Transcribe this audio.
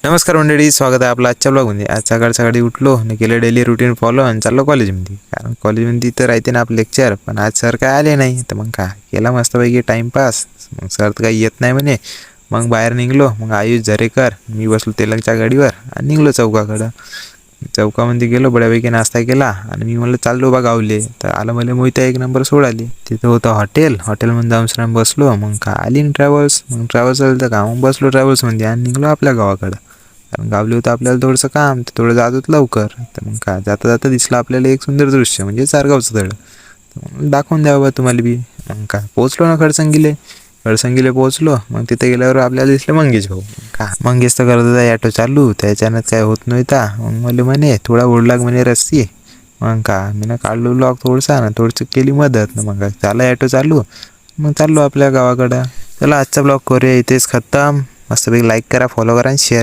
नमस्कार मंडळी, स्वागत आहे आपलं आजच्या ब्लॉगमध्ये। आज सकाळी उठलो आणि केलं डेली रुटीन फॉलो आणि चाललो कॉलेजमध्ये। कारण कॉलेजमध्ये तर राहते ना आपलं लेक्चर, पण आज सर काय आले नाही, तर मग काय केला मस्तपैकी टाईमपास। मग सर तर काही येत नाही म्हणे, मग बाहेर निघलो। मग आयुष झरेकर मी बसलो तेलंगच्या गाडीवर आणि निघलो चौकाकडं। चौकामध्ये गेलो, बड्यापैकी नाश्ता केला आणि मी म्हणलं चाललो बा गावले। तर आलं मला मोहिते एक नंबर सोडाली, तिथं होतं हॉटेलमध्ये जाऊन बसलो। मग का आली ट्रॅव्हल्स, मग ट्रॅव्हल्स आलं तर का मग बसलो ट्रॅव्हल्समध्ये आणि निघलो आपल्या गावाकडं। कारण गावले होतं आपल्याला थोडंसं काम, तर थोडं जात होतं लवकर। तर मग काय जाता जाता दिसलं आपल्याला एक सुंदर दृश्य, म्हणजे चारगावचं तळ। तर दाखवून द्यावं बा तुम्हाला बी। मग काय पोचलो ना खडसंगीले पोहोचलो। मग तिथे गेल्यावर आपल्याला दिसले मंगेश भाऊ। का मंगेश तर करत होता ॲटो चालू, त्याच्यानं काय होत नव्हता। मग मला म्हणे थोडा ओढ लाग म्हणे रस्सी। मग का मी ना काढलो लॉक थोडसा ना, थोडंसं केली मदत ना। मग काय झालं ॲटो चालू, मग चाललो आपल्या गावाकडं। चला आजचा ब्लॉग करूया इथेच खतम। मस्तपैकी लाईक करा, फॉलो करा आणि शेअर